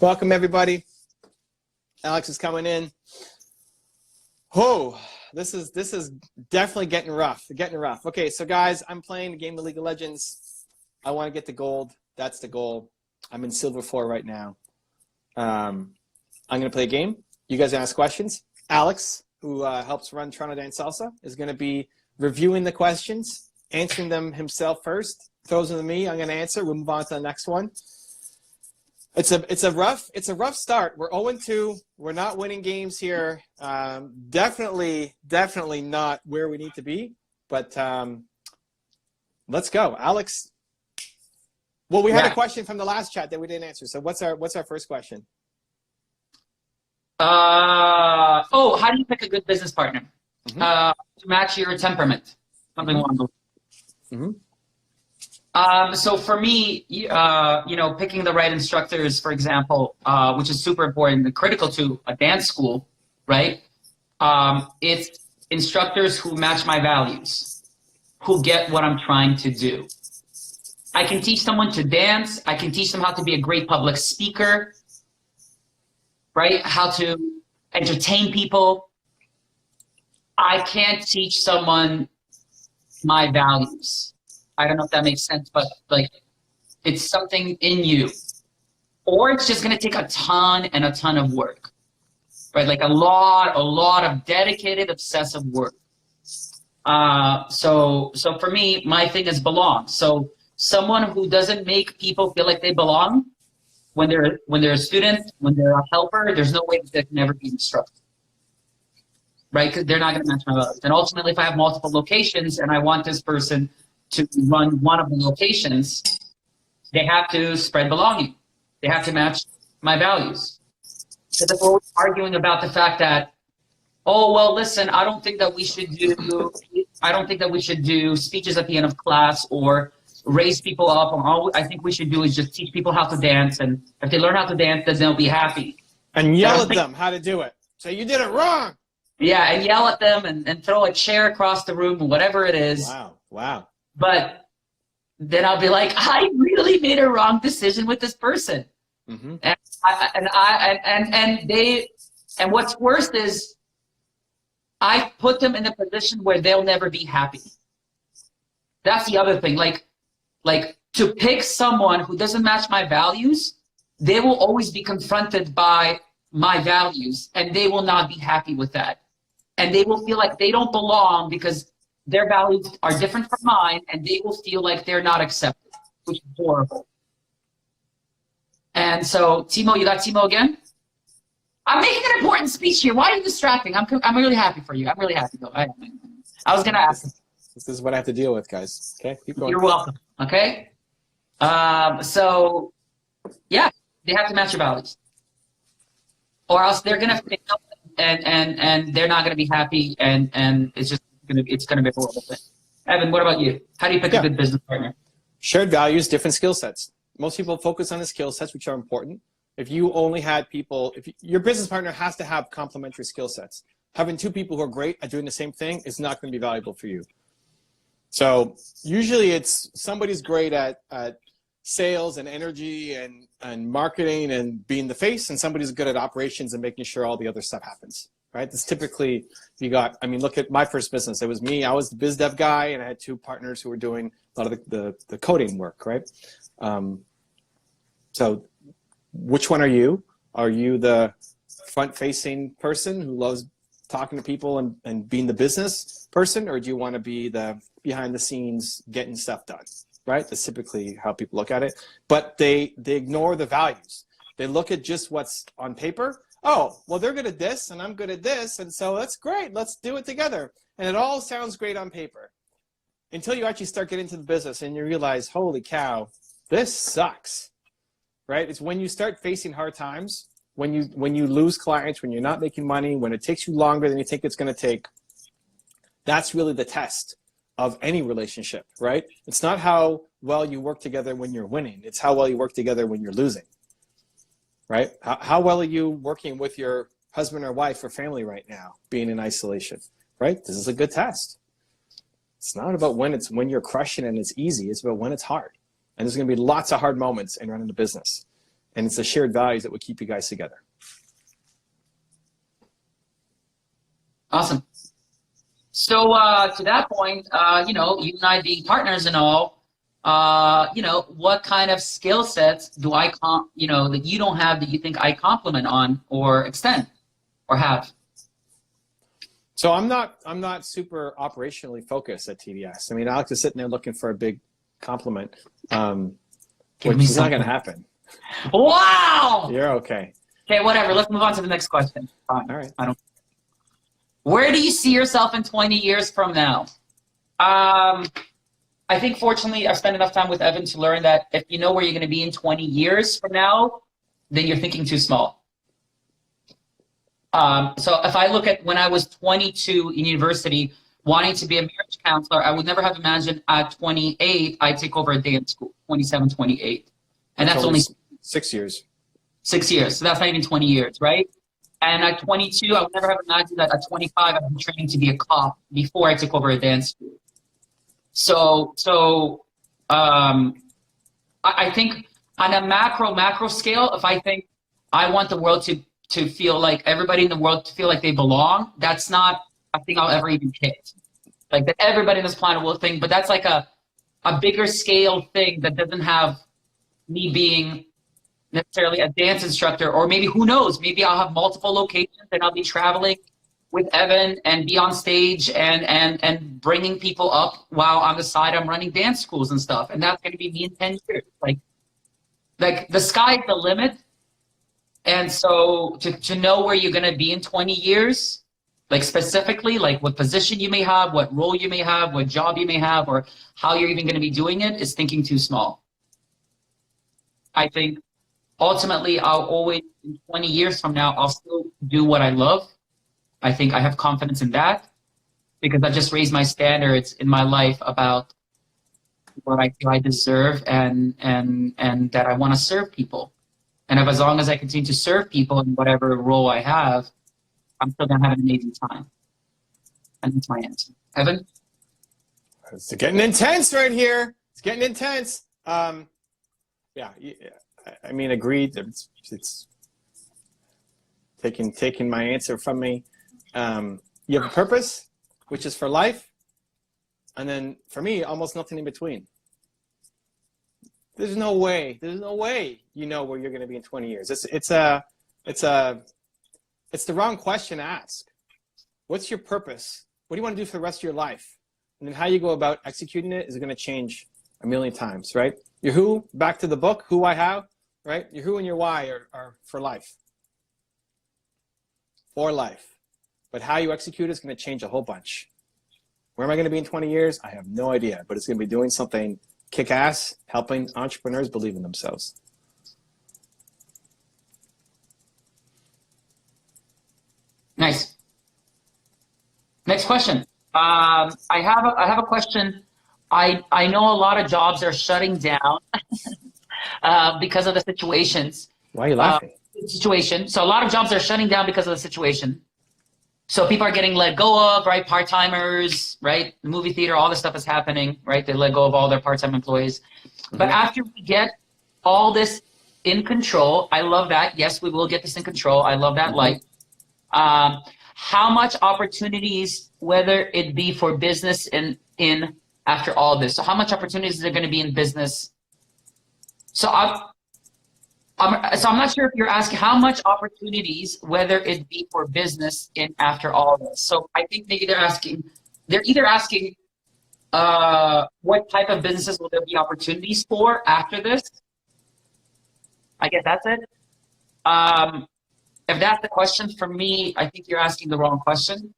Welcome everybody. Alex is coming in. Oh, this is definitely getting rough. Okay, so guys, I'm playing the game of League of Legends. I want to get to gold. That's the goal. I'm in silver 4 right now. I'm gonna play a game. You guys ask questions. Alex, who helps run Toronto Dance Salsa, is gonna be reviewing the questions, answering them himself first. Throws them to me. I'm gonna answer. We'll move on to the next one. It's a rough start. We're 0-2. We're not winning games here. Definitely not where we need to be. But let's go, Alex. Well, we had a question from the last chat that we didn't answer. So what's our first question? How do you pick a good business partner? To match your temperament, something along those lines. So for me, picking the right instructors, for example, which is super important and critical to a dance school, right? It's instructors who match my values, who get what I'm trying to do. I can teach someone to dance. I can teach them how to be a great public speaker, right? How to entertain people. I can't teach someone my values. I don't know if that makes sense, but like it's something in you, or it's just going to take a ton of work, right? Like a lot of dedicated, obsessive work. So for me, my thing is belong. So someone who doesn't make people feel like they belong when they're a student, when they're a helper, there's no way that they can ever be instructed, right? Because they're not going to match my values. And ultimately, if I have multiple locations and I want this person to run one of the locations, they have to spread belonging. They have to match my values. So if we're arguing about the fact that, oh, well, listen, I don't think that we should do speeches at the end of class or raise people up. All I think we should do is just teach people how to dance. And if they learn how to dance, then they'll be happy. And yell at them how to do it. So you did it wrong. Yeah, and yell at them and throw a chair across the room, whatever it is. Wow. But then I'll be like, I really made a wrong decision with this person. And what's worse is I put them in a position where they'll never be happy. That's the other thing. Like to pick someone who doesn't match my values, they will always be confronted by my values and they will not be happy with that. And they will feel like they don't belong because their values are different from mine, and they will feel like they're not accepted, which is horrible. And so, Timo, you got Timo again? I'm making an important speech here. Why are you distracting? I'm really happy for you. I'm really happy, though. I was going to ask. This is what I have to deal with, guys. Okay, keep going. You're welcome. Okay? So, yeah, they have to match your values. Or else they're going to fail, and they're not going to be happy, and it's going to be a horrible thing. Evan, what about you? How do you pick a good business partner? Shared values, different skill sets. Most people focus on the skill sets, which are important. If you only had people, your business partner has to have complementary skill sets. Having two people who are great at doing the same thing is not going to be valuable for you. So usually it's somebody's great at sales and energy and marketing and being the face, and somebody's good at operations and making sure all the other stuff happens. Right? That's typically, look at my first business. It was me. I was the biz dev guy, and I had two partners who were doing a lot of the coding work, right? So which one are you? Are you the front-facing person who loves talking to people and being the business person, or do you want to be the behind-the-scenes getting stuff done, right? That's typically how people look at it. But they ignore the values. They look at just what's on paper. Oh, well, they're good at this, and I'm good at this, and so that's great. Let's do it together. And it all sounds great on paper until you actually start getting into the business and you realize, holy cow, this sucks, right? It's when you start facing hard times, when you lose clients, when you're not making money, when it takes you longer than you think it's going to take. That's really the test of any relationship, right? It's not how well you work together when you're winning. It's how well you work together when you're losing. Right? How well are you working with your husband or wife or family right now, being in isolation? Right? This is a good test. It's not about when you're crushing and it's easy. It's about when it's hard. And there's going to be lots of hard moments in running a business. and it's the shared values that would keep you guys together. Awesome. So to that point, you know, you and I being partners and all, you know, what kind of skill sets do I, you know, that you don't have that you think I compliment on or extend or have? So I'm not super operationally focused at TVS. I mean, Alex is sitting there looking for a big compliment, which is not going to happen. Wow. You're okay. Okay, whatever. Let's move on to the next question. Fine. All right. I don't. Where do you see yourself in 20 years from now? I think fortunately I've spent enough time with Evan to learn that if you know where you're going to be in 20 years from now, then you're thinking too small. So if I look at when I was 22 in university, wanting to be a marriage counselor, I would never have imagined at 28, I'd take over a dance school, 27, 28. And that's only 6 years. 6 years. So that's not even 20 years, right? And at 22, I would never have imagined that at 25, I'd be training to be a cop before I took over a dance school. So I think on a macro scale, if I think I want the world to feel like everybody in the world to feel like they belong, that's not a thing I'll ever even hit. Like that everybody on this planet will think, but that's like a bigger scale thing that doesn't have me being necessarily a dance instructor, or maybe who knows, maybe I'll have multiple locations and I'll be traveling with Evan and be on stage and bringing people up while on the side I'm running dance schools and stuff. And that's going to be me in 10 years. Like the sky's the limit. And so to know where you're going to be in 20 years, like specifically, like what position you may have, what role you may have, what job you may have, or how you're even going to be doing it is thinking too small. I think ultimately I'll always, in 20 years from now, I'll still do what I love. I think I have confidence in that because I just raised my standards in my life about what I feel I deserve and that I want to serve people. And as long as I continue to serve people in whatever role I have, I'm still going to have an amazing time. And that's my answer. Evan? It's getting intense right here. It's getting intense. Yeah, I mean, agreed. It's taking my answer from me. You have a purpose, which is for life. And then for me, almost nothing in between. There's no way you know where you're going to be in 20 years. It's the wrong question to ask. What's your purpose? What do you want to do for the rest of your life? And then how you go about executing it is going to change a million times, right? Your who, back to the book, who I have, right? Your who and your why are for life. For life. But how you execute it is going to change a whole bunch. Where am I going to be in 20 years? I have no idea, but it's going to be doing something kick-ass, helping entrepreneurs believe in themselves. Nice. Next question. I have a question. I know a lot of jobs are shutting down because of the situations. Why are you laughing? Situation. So a lot of jobs are shutting down because of the situation. So people are getting let go of, right? Part-timers, right? The movie theater, all this stuff is happening, right? They let go of all their part-time employees. Mm-hmm. But after we get all this in control, I love that. Yes, we will get this in control. I love that light. How much opportunities, whether it be for business in after all this? So how much opportunities is there going to be in business? So I'm not sure if you're asking how much opportunities, whether it be for business in after all this. So I think maybe they're either asking what type of businesses will there be opportunities for after this? I guess that's it. If that's the question for me, I think you're asking the wrong question,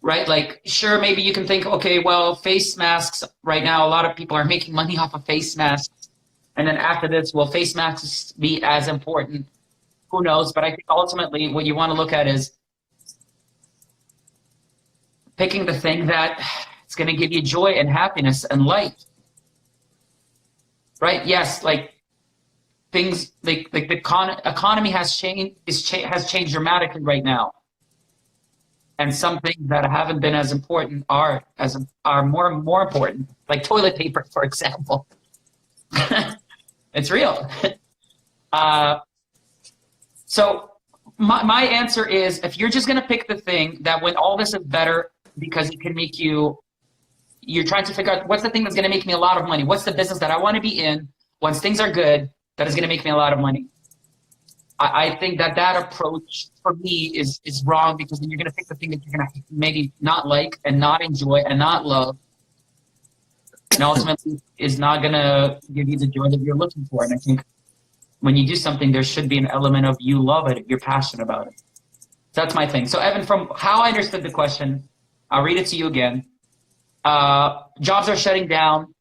right? Like, sure, maybe you can think, okay, well, face masks right now, a lot of people are making money off of face masks. And then after this, will face masks be as important? Who knows? But I think ultimately what you want to look at is picking the thing that it's going to give you joy and happiness and light. Right? Yes, like things like the economy has changed dramatically right now. And some things that haven't been as important are more important, like toilet paper, for example. It's real. So my answer is, if you're just going to pick the thing that when all this is better because it can make you, you're trying to figure out what's the thing that's going to make me a lot of money. What's the business that I want to be in once things are good that is going to make me a lot of money? I think that approach for me is wrong, because then you're going to pick the thing that you're going to maybe not like and not enjoy and not love, and ultimately is not going to give you the joy that you're looking for. And I think when you do something, there should be an element of you love it, you're passionate about it. So that's my thing. So Evan, from how I understood the question, I'll read it to you again. Jobs are shutting down,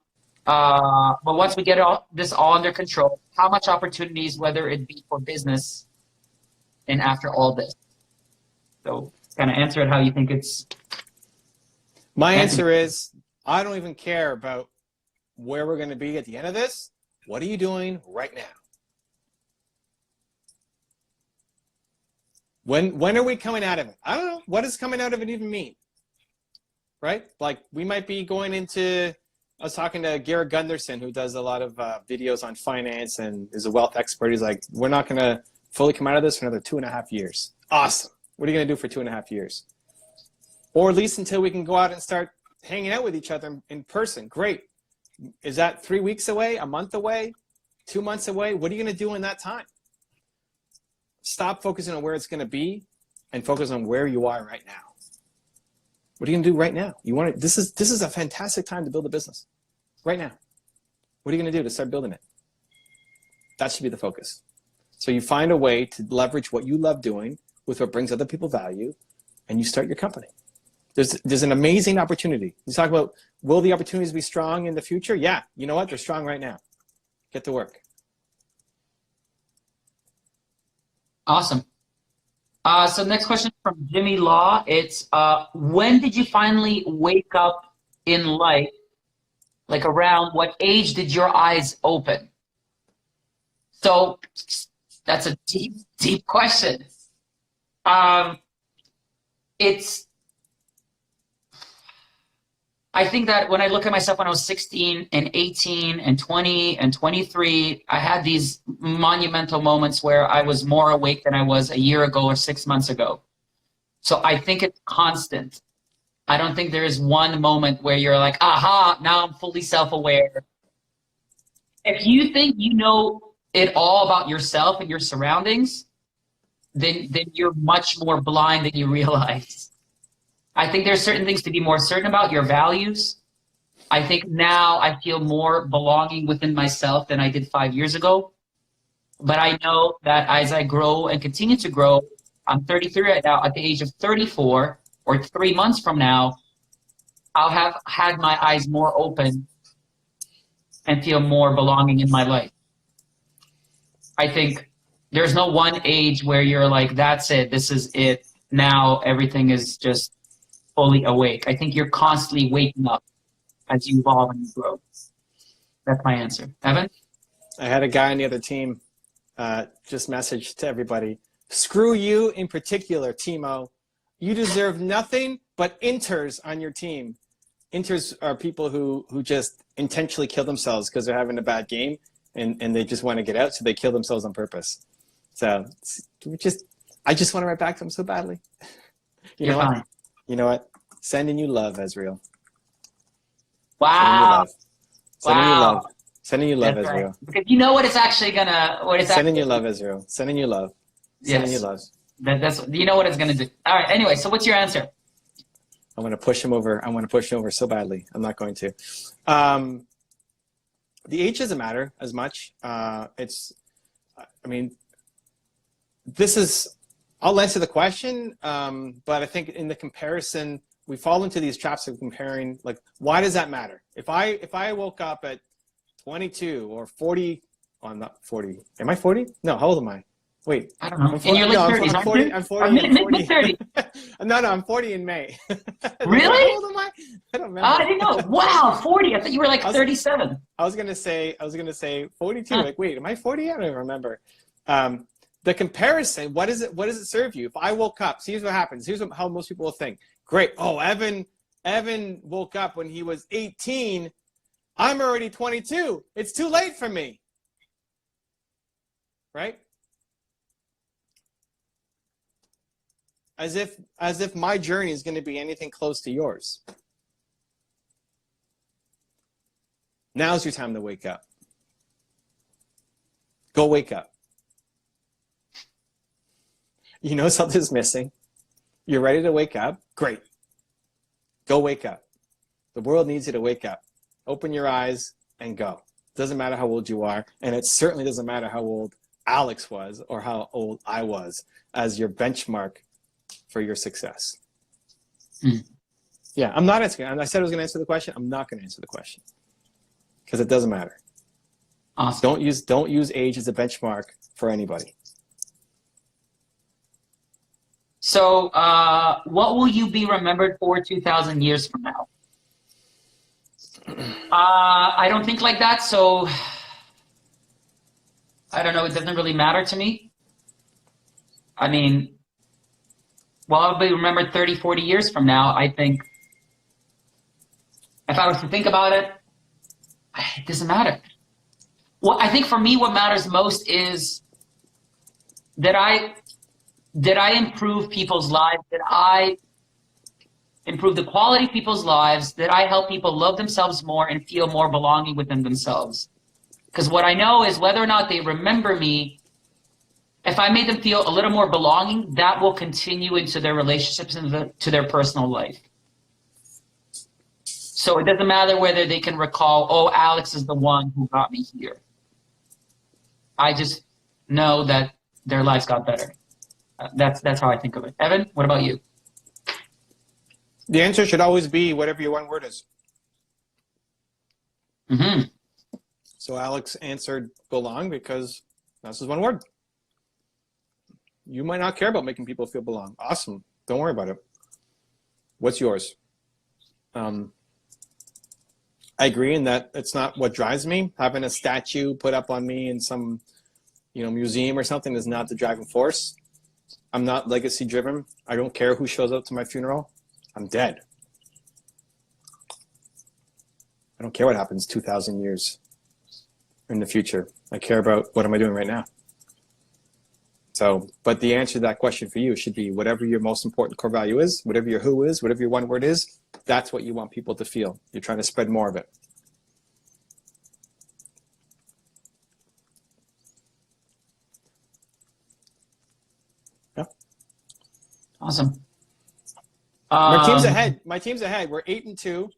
but once we get this all under control, how much opportunities, whether it be for business and after all this? So kind of answer it how you think it's. My answer is, I don't even care about where we're going to be at the end of this. What are you doing right now? When are we coming out of it? I don't know. What does coming out of it even mean? Right? Like, we might be going into, I was talking to Garrett Gunderson, who does a lot of videos on finance and is a wealth expert. He's like, we're not going to fully come out of this for another 2.5 years. Awesome. What are you going to do for 2.5 years? Or at least until we can go out and start hanging out with each other in person. Great. Is that 3 weeks away, a month away, 2 months away? What are you going to do in that time? Stop focusing on where it's going to be and focus on where you are right now. What are you going to do right now? This is a fantastic time to build a business. Right now. What are you going to do to start building it? That should be the focus. So you find a way to leverage what you love doing with what brings other people value, and you start your company. There's an amazing opportunity. You talk about, will the opportunities be strong in the future? Yeah. You know what? They're strong right now. Get to work. Awesome. So next question from Jimmy Law. It's, when did you finally wake up in life? Like, around what age did your eyes open? So that's a deep, deep question. I think that when I look at myself when I was 16 and 18 and 20 and 23, I had these monumental moments where I was more awake than I was a year ago or 6 months ago. So I think it's constant. I don't think there is one moment where you're like, aha, now I'm fully self-aware. If you think you know it all about yourself and your surroundings, then you're much more blind than you realize. I think there's certain things to be more certain about, your values. I think now I feel more belonging within myself than I did 5 years ago. But I know that as I grow and continue to grow, I'm 33 right now, at the age of 34, or 3 months from now, I'll have had my eyes more open and feel more belonging in my life. I think there's no one age where you're like, that's it, this is it. Now everything is just fully awake. I think you're constantly waking up as you evolve and you grow. That's my answer. Evan? I had a guy on the other team just message to everybody, screw you in particular, Timo. You deserve nothing but inters on your team. Inters are people who just intentionally kill themselves because they're having a bad game and they just want to get out, so they kill themselves on purpose. So I just want to write back to them so badly. You know what? You know what? Sending you love, Ezreal. Wow. Sending you love. Wow. Sending you love, That's Ezreal. right. Because you know what it's actually gonna. Sending you love, Ezreal. Sending you love. Sending you love. That's, you know what it's gonna do. All right. Anyway, so what's your answer? I'm gonna push him over. I want to push him over so badly. I'm not going to. The age doesn't matter as much. I mean, this is. I'll answer the question, but I think in the comparison, we fall into these traps of comparing. Like, why does that matter? If I woke up at 22 or 40, oh, I'm not 40. Am I 40? No, how old am I? Wait. I don't know. I'm 40, in your late 30s, I'm 40. I'm 40. Mid-30s. No, I'm 40 in May. Really? How old am I? I don't remember. I didn't know. Wow, 40. I thought you were like 37. I was gonna say 42. Like, wait, am I 40? I don't even remember. The comparison, what does it serve you? If I woke up, see, here's what happens. Here's how most people will think. Great. Oh, Evan woke up when he was 18. I'm already 22. It's too late for me. right? As if my journey is going to be anything close to yours. Now's your time to wake up. Go wake up. You know something's missing. You're ready to wake up. Great. Go wake up. The world needs you to wake up. Open your eyes and go. Doesn't matter how old you are, and it certainly doesn't matter how old Alex was or how old I was as your benchmark for your success. Yeah, I'm not answering. I said I was going to answer the question. I'm not going to answer the question because it doesn't matter. Awesome. Don't use age as a benchmark for anybody. So, what will you be remembered for 2,000 years from now? I don't think like that, so I don't know. It doesn't really matter to me. I mean, well, I'll be remembered 30, 40 years from now. I think if I was to think about it, it doesn't matter. Well, I think for me, what matters most is that did I improve people's lives? Did I improve the quality of people's lives? Did I help people love themselves more and feel more belonging within themselves? Because what I know is whether or not they remember me, if I made them feel a little more belonging, that will continue into their relationships and to their personal life. So it doesn't matter whether they can recall, oh, Alex is the one who got me here. I just know that their lives got better. That's how I think of it. Evan, what about you? The answer should always be whatever your one word is. So Alex answered belong because that's his one word. You might not care about making people feel belong. Awesome. Don't worry about it. What's yours? I agree in that it's not what drives me. Having a statue put up on me in some, museum or something is not the driving force. I'm not legacy driven. I don't care who shows up to my funeral. I'm dead. I don't care what happens 2,000 years in the future. I care about what am I doing right now. So, but the answer to that question for you should be whatever your most important core value is, whatever your who is, whatever your one word is, that's what you want people to feel. You're trying to spread more of it. Yeah. Awesome. My team's ahead. My team's ahead. We're 8-2.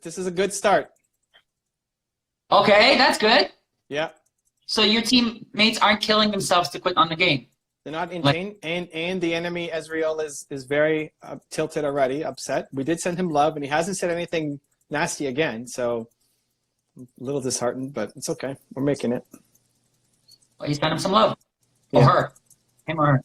This is a good start. Okay, that's good. Yeah. So your teammates aren't killing themselves to quit on the game. They're not insane, and the enemy Ezreal is very tilted already, upset. We did send him love, and he hasn't said anything nasty again. So I'm a little disheartened, but it's okay. We're making it. Well, you sent him some love. Yeah. Or her, him or her.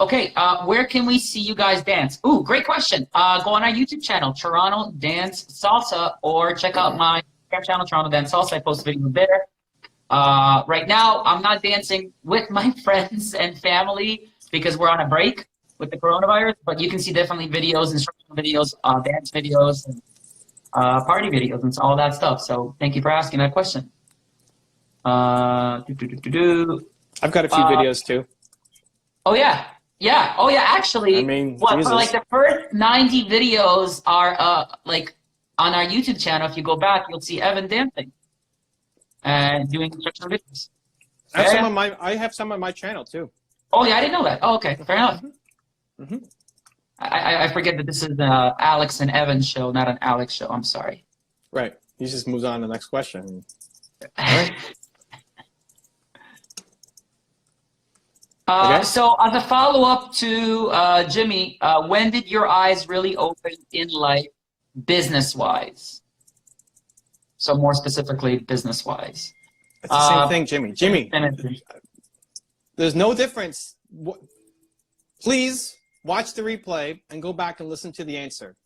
Okay, where can we see you guys dance? Ooh, great question. Go on our YouTube channel, Toronto Dance Salsa, or check out my channel, Toronto Dance Salsa. I post videos there. Right now, I'm not dancing with my friends and family because we're on a break with the coronavirus, but you can see definitely videos, instructional videos, dance videos, and, party videos, and all that stuff. So thank you for asking that question. I've got a few videos too. Oh yeah, yeah. Oh yeah. Actually, I mean, for Jesus. like the first 90 videos are like on our YouTube channel. If you go back, you'll see Evan dancing and doing instructional videos. I have some on my channel too. Oh yeah, I didn't know that. Oh, okay, fair enough. Mm-hmm. I forget that this is the Alex and Evan show, not an Alex show. I'm sorry. Right. He just moves on to the next question. All right. Okay. So as a follow-up to Jimmy, when did your eyes really open in life, business-wise? So more specifically, business-wise. It's the same thing, Jimmy. Jimmy, there's no difference. Please watch the replay and go back and listen to the answer.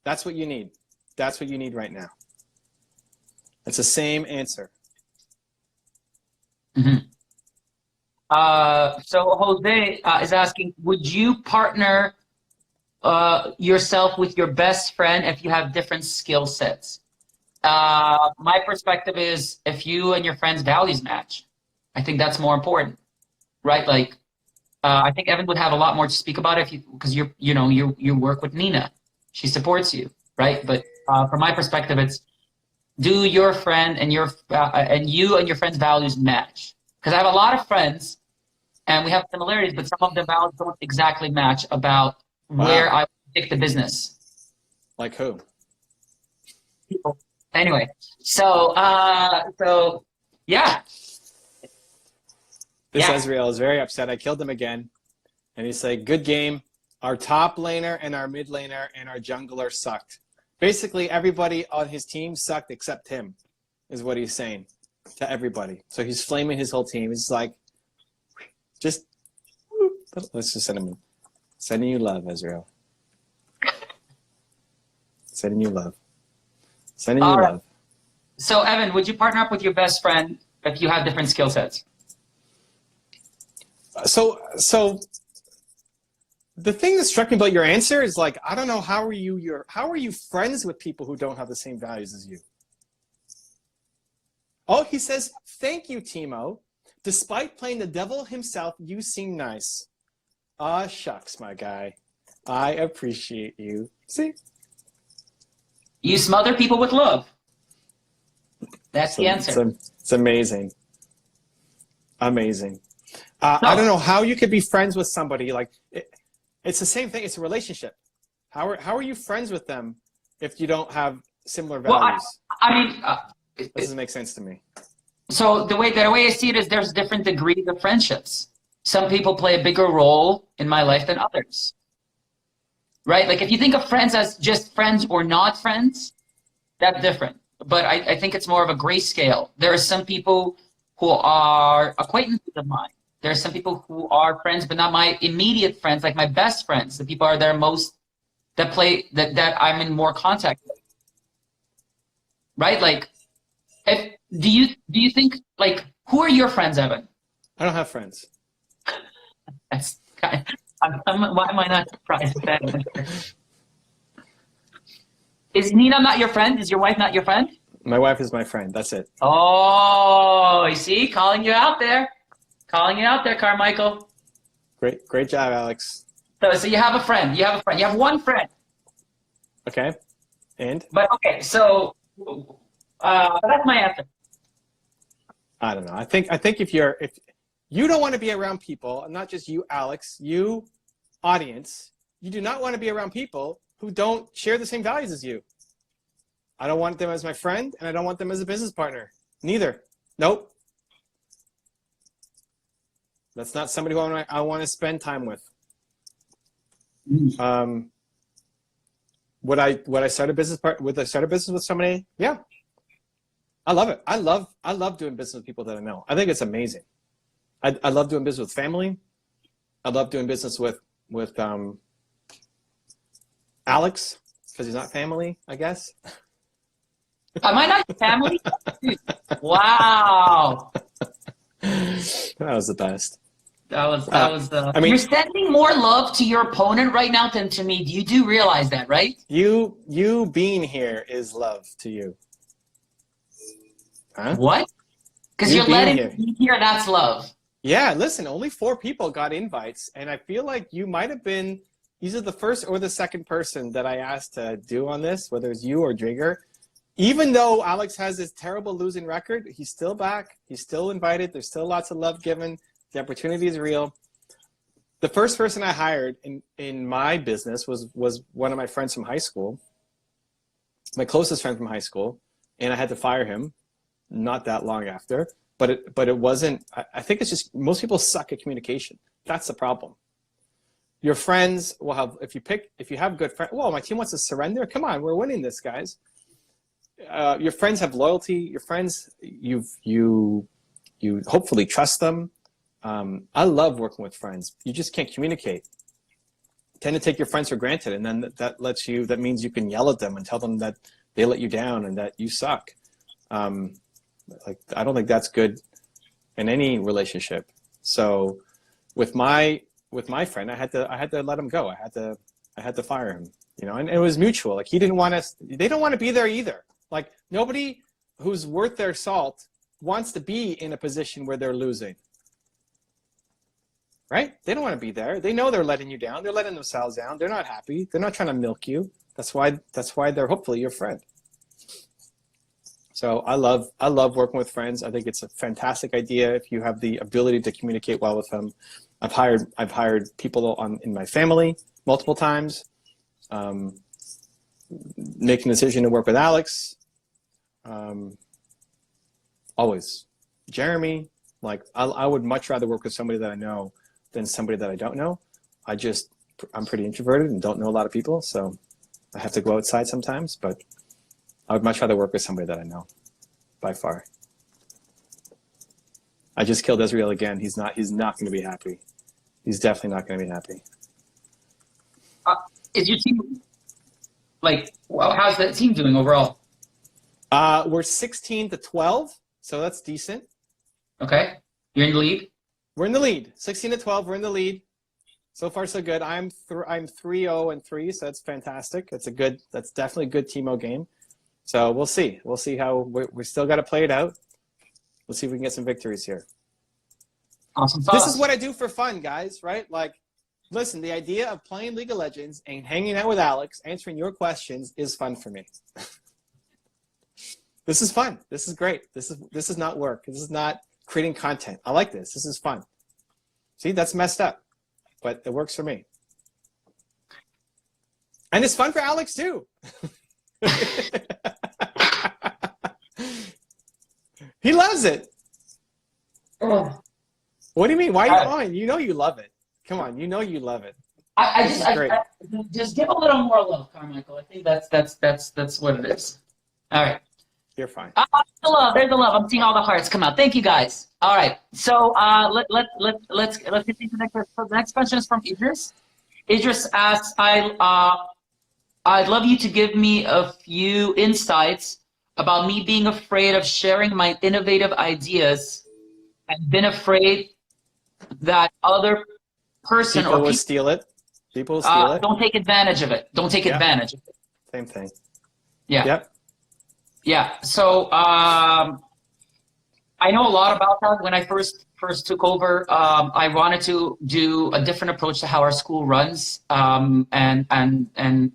That's what you need. That's what you need right now. It's the same answer. Mm-hmm. So Jose is asking, would you partner yourself with your best friend if you have different skill sets? My perspective is if you and your friends' values match. I think that's more important, right? Like, I think Evan would have a lot more to speak about it because you work with Nina, she supports you, right? But from my perspective, it's do your friend and you and your friend's values match? Because I have a lot of friends and we have similarities, but some of the values don't exactly match about where I take the business. Like who? People. Anyway, so yeah. This Ezreal is very upset. I killed him again. And he's like, good game. Our top laner and our mid laner and our jungler sucked. Basically, everybody on his team sucked except him, is what he's saying to everybody. So he's flaming his whole team. He's like, let's just send him. Sending you love, Ezreal. Sending you love. Sending you love. So, Evan, would you partner up with your best friend if you have different skill sets? So the thing that struck me about your answer is like, I don't know, how are you friends with people who don't have the same values as you? Oh, he says, thank you, Timo. Despite playing the devil himself, you seem nice. Ah, shucks, my guy. I appreciate you. See? You smother people with love. That's the answer. It's amazing. Amazing. I don't know how you could be friends with somebody like it's the same thing. It's a relationship. How are you friends with them if you don't have similar values? Well, I mean, it doesn't make sense to me. So the way I see it is there's different degrees of friendships. Some people play a bigger role in my life than others. Right? Like if you think of friends as just friends or not friends, that's different. But I think it's more of a gray scale. There are some people who are acquaintances of mine. There are some people who are friends, but not my immediate friends, like my best friends. The people are there most that I'm in more contact with. Right? Like, do you think like who are your friends, Evan? I don't have friends. That's kind of, why am I not surprised with that? Is Nina not your friend? Is your wife not your friend? My wife is my friend. That's it. Oh, you see, calling you out there. Calling you out there, Carmichael. Great job, Alex. So you have a friend. You have one friend. Okay. And? But okay, so that's my answer. I don't know. I think if you don't want to be around people, and not just you, Alex, you, audience, you do not want to be around people who don't share the same values as you. I don't want them as my friend, and I don't want them as a business partner. Neither. Nope. That's not somebody who I want to spend time with. Would I start a business with somebody? Yeah. I love it. I love doing business with people that I know. I think it's amazing. I love doing business with family. I love doing business with Alex, because he's not family, I guess. Am I not your family? Wow. That was the best. That was I mean, you're sending more love to your opponent right now than to me. You do realize that, right? You being here is love to you. Huh? What? Because you're letting me here, that's love. Yeah, listen, only 4 people got invites, and I feel like you might have been either the first or the second person that I asked to do on this, whether it's you or Drigger. Even though Alex has this terrible losing record, he's still back. He's still invited. There's still lots of love given. The opportunity is real. The first person I hired in my business was one of my friends from high school, my closest friend from high school, and I had to fire him not that long after. But it wasn't. I think it's just most people suck at communication. That's the problem. Your friends will have if you have good friends. Well, my team wants to surrender. Come on, we're winning this, guys. Your friends have loyalty. Your friends, you hopefully trust them. I love working with friends. You just can't communicate. You tend to take your friends for granted, and then that means you can yell at them and tell them that they let you down and that you suck. I don't think that's good in any relationship. So with my friend, I had to let him go. I had to fire him, and it was mutual. Like he didn't want us. They don't want to be there either. Like nobody who's worth their salt wants to be in a position where they're losing? Right? They don't want to be there. They know they're letting you down. They're letting themselves down. They're not happy. They're not trying to milk you. That's why they're hopefully your friend. So I love working with friends. I think it's a fantastic idea if you have the ability to communicate well with them. I've hired people in my family multiple times. Making a decision to work with Alex. Always. Jeremy, like I would much rather work with somebody that I know than somebody that I don't know. I'm pretty introverted and don't know a lot of people, so I have to go outside sometimes, but I would much rather work with somebody that I know, by far. I just killed Israel again. He's not going to be happy. He's definitely not going to be happy. Is your team, like, well, how's the team doing overall? We're 16-12, so that's decent. Okay. You're in the lead? We're in the lead. 16-12, we're in the lead. So far, so good. I'm 3-0-3, so that's fantastic. That's definitely a good Timo game. So we'll see. We'll see how we still got to play it out. We'll see if we can get some victories here. Awesome. This is what I do for fun, guys, right? Like, listen, the idea of playing League of Legends and hanging out with Alex, answering your questions is fun for me. This is fun. This is great. This is not work. This is not creating content. I like this. This is fun. See, that's messed up, but it works for me. And it's fun for Alex too. He loves it. Oh. What do you mean? Why are you on? You know you love it. Come on, you know you love it. I just give a little more love, Carmichael. I think that's what it is. All right. You're fine. There's the love. I'm seeing all the hearts come out. Thank you, guys. All right. So let's continue to the next. So the next question is from Idris. Idris asks, I'd love you to give me a few insights about me being afraid of sharing my innovative ideas and been afraid that other person people or will steal it. People will steal it. Don't take advantage of it. Don't take advantage of it. Same thing. Yeah. Yep. Yeah. So I know a lot about that. When I first took over, I wanted to do a different approach to how our school runs, and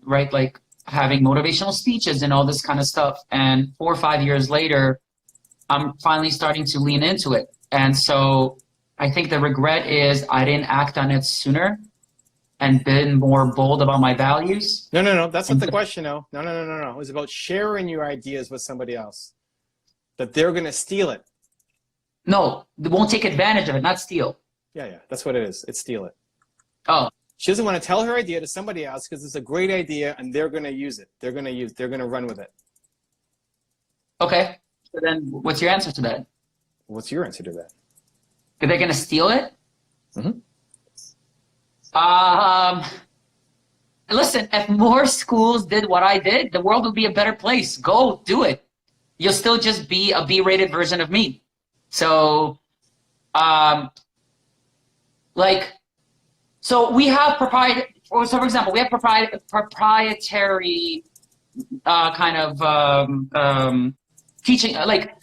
right, like having motivational speeches and all this kind of stuff. And 4 or 5 years later, I'm finally starting to lean into it. And so I think the regret is I didn't act on it sooner and been more bold about my values. No. That's not the question, no. No. It was about sharing your ideas with somebody else. That they're going to steal it. No, they won't take advantage of it, not steal. Yeah. That's what it is. It's steal it. Oh. She doesn't want to tell her idea to somebody else because it's a great idea and they're going to use it. They're going to run with it. Okay. So then what's your answer to that? What's your answer to that? Are they going to steal it? Mm-hmm. Listen, if more schools did what I did, the world would be a better place. Go do it. You'll still just be a B-rated version of me. So, so we have proprietary, so for example, we have proprietary kind of teaching, like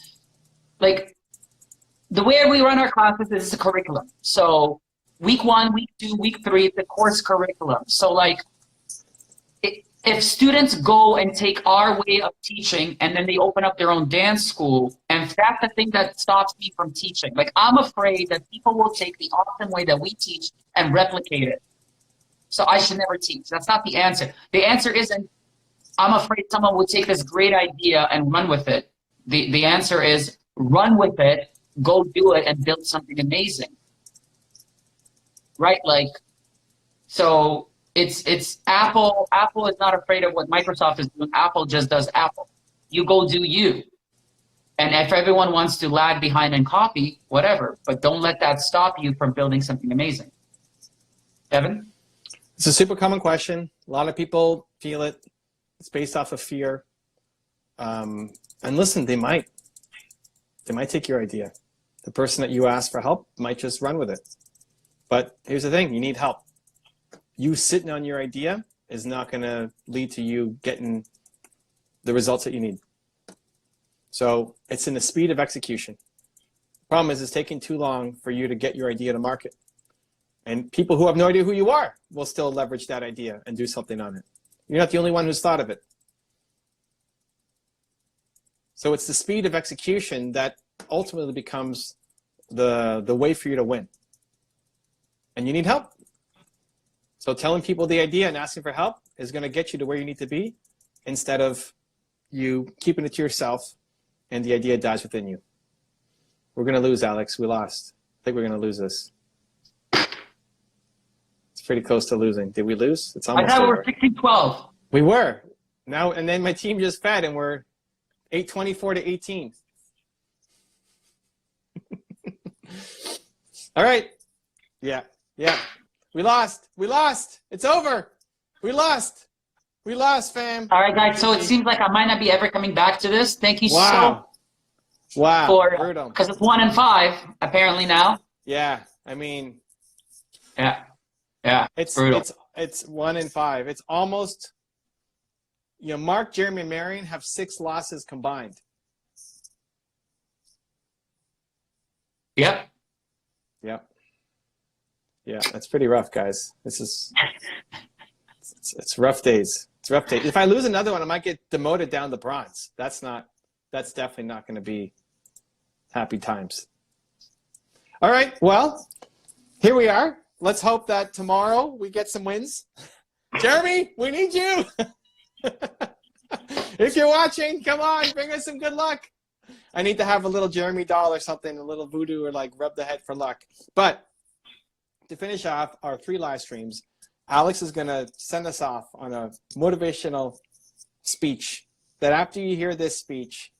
the way we run our classes is a curriculum. So week 1, week 2, week 3, it's a course curriculum. So like, if students go and take our way of teaching and then they open up their own dance school, and that's the thing that stops me from teaching. Like, I'm afraid that people will take the awesome way that we teach and replicate it. So I should never teach. That's not the answer. The answer isn't, I'm afraid someone will take this great idea and run with it. The answer is, run with it, go do it, and build something amazing. Right? Like, so it's Apple. Apple is not afraid of what Microsoft is doing. Apple just does Apple. You go do you. And if everyone wants to lag behind and copy, whatever. But don't let that stop you from building something amazing. Evan? It's a super common question. A lot of people feel it. It's based off of fear. And listen, they might take your idea. The person that you ask for help might just run with it. But here's the thing, you need help. You sitting on your idea is not going to lead to you getting the results that you need. So it's in the speed of execution. Problem is, it's taking too long for you to get your idea to market. And people who have no idea who you are will still leverage that idea and do something on it. You're not the only one who's thought of it. So it's the speed of execution that ultimately becomes the way for you to win. And you need help. So telling people the idea and asking for help is going to get you to where you need to be, instead of you keeping it to yourself and the idea dies within you. We're going to lose, Alex. We lost. I think we're going to lose this. It's pretty close to losing. Did we lose? It's almost I thought we over. were 16-12. We were. Now, and then my team just fed, and we're 824 to 18. All right. Yeah. Yeah. We lost. We lost. It's over. We lost. We lost, fam. All right, guys. So it seems like I might not be ever coming back to this. Thank you Wow. Wow. for Brutal. because it's 1-5 apparently now. Yeah. I mean, Yeah. Yeah. it's brutal. it's 1-5. It's almost, you know, Mark, Jeremy, and Marion have 6 losses combined. Yep. Yep. Yeah, that's pretty rough, guys. This is it's rough days. It's rough days. If I lose another one, I might get demoted down to bronze. That's definitely not going to be happy times. All right. Well, here we are. Let's hope that tomorrow we get some wins. Jeremy, we need you. If you're watching, come on, bring us some good luck. I need to have a little Jeremy doll or something, a little voodoo, or like rub the head for luck. But to finish off our 3 live streams, Alex is going to send us off on a motivational speech that after you hear this speech,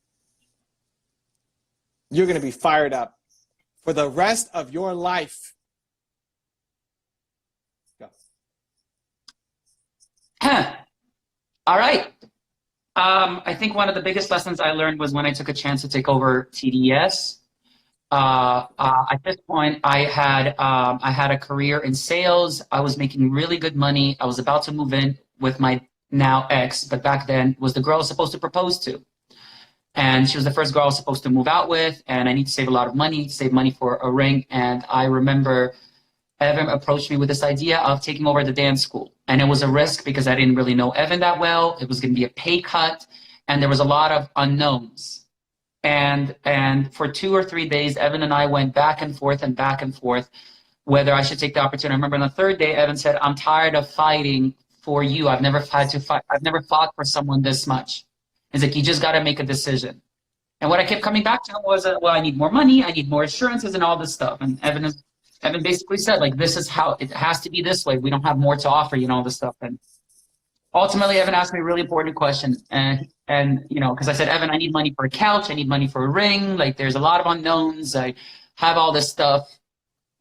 you're going to be fired up for the rest of your life. Go. All right. I think one of the biggest lessons I learned was when I took a chance to take over TDS. At this point, I had a career in sales. I was making really good money. I was about to move in with my now ex, but back then was the girl I was supposed to propose to. And she was the first girl I was supposed to move out with. And I need to save a lot of money, save money for a ring. And I remember Evan approached me with this idea of taking over the dance school. And it was a risk because I didn't really know Evan that well. It was going to be a pay cut. And there was a lot of unknowns. And for 2 or 3 days, Evan and I went back and forth whether I should take the opportunity. I remember on the 3rd day, Evan said, "I'm tired of fighting for you. I've never fought for someone this much." He's like, "You just got to make a decision." And what I kept coming back to him was, well, I need more money, I need more assurances and all this stuff. And Evan basically said, like, this is how it has to be this way. We don't have more to offer you and all this stuff. And ultimately, Evan asked me a really important question. And you know, because I said, "Evan, I need money for a couch. I need money for a ring. Like, there's a lot of unknowns. I have all this stuff.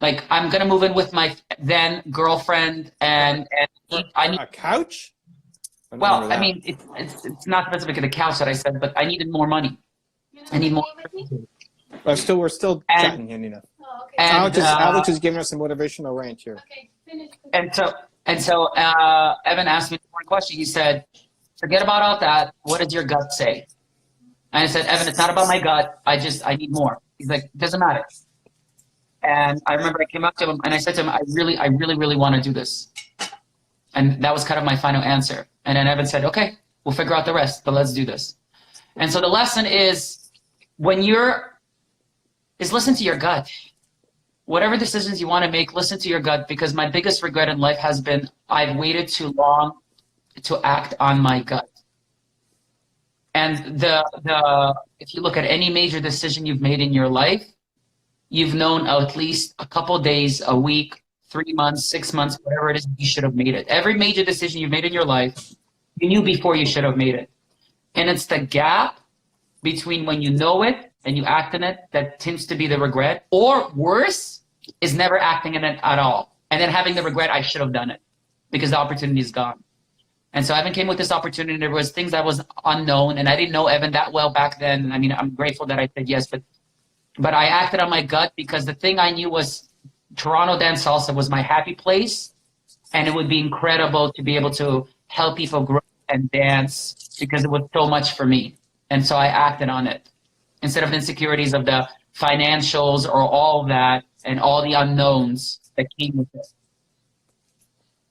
Like, I'm going to move in with my then girlfriend and I need a couch?" Well, I mean, it's not specifically the couch that I said, but I needed more money. I need more. We're still chatting here, Nina. Oh, okay. And, Alex is giving us a motivational rant here. Okay, finish. And so Evan asked me one question. He said, "Forget about all that. What does your gut say?" And I said, "Evan, it's not about my gut. I need more." He's like, "It doesn't matter." And I remember I came up to him and I said to him, I really want to do this. And that was kind of my final answer. And then Evan said, "Okay, we'll figure out the rest, but let's do this." And so the lesson is listen to your gut. Whatever decisions you want to make, listen to your gut, because my biggest regret in life has been I've waited too long to act on my gut. And if you look at any major decision you've made in your life, you've known at least a couple days, a week, 3 months, 6 months, whatever it is, you should have made it. Every major decision you've made in your life, you knew before you should have made it. And it's the gap between when you know it and you act in it that tends to be the regret, or worse, is never acting in it at all. And then having the regret, I should have done it because the opportunity is gone. And so Evan came with this opportunity. There was things that was unknown, and I didn't know Evan that well back then. I mean, I'm grateful that I said yes, but I acted on my gut because the thing I knew was Toronto Dance Salsa was my happy place, and it would be incredible to be able to help people grow and dance because it was so much for me. And so I acted on it. Instead of the insecurities of the financials or all that and all the unknowns that came with it.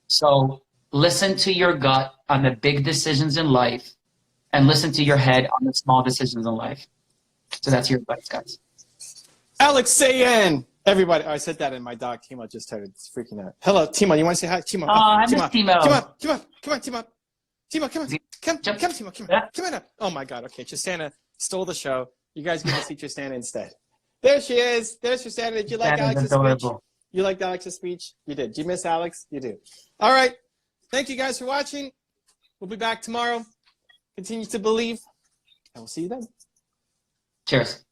So listen to your gut on the big decisions in life and listen to your head on the small decisions in life. So that's your advice, guys. Alex Sayan. Everybody, I said that and my dog Timo just started freaking out. Hello, Timo. You want to say hi? Timo. Oh, I miss Timo. Come on, Timo. Timo, come on. Come, Timo, come on. Yeah. Come on up. Oh my God. Okay, Tristana stole the show. You guys get to see Tristana instead. There she is. There's Tristana. Did you like That is Alex's adorable. speech? You liked Alex's speech? You did. Did you miss Alex? You do. All right. Thank you guys for watching. We'll be back tomorrow. Continue to believe, and we'll see you then. Cheers.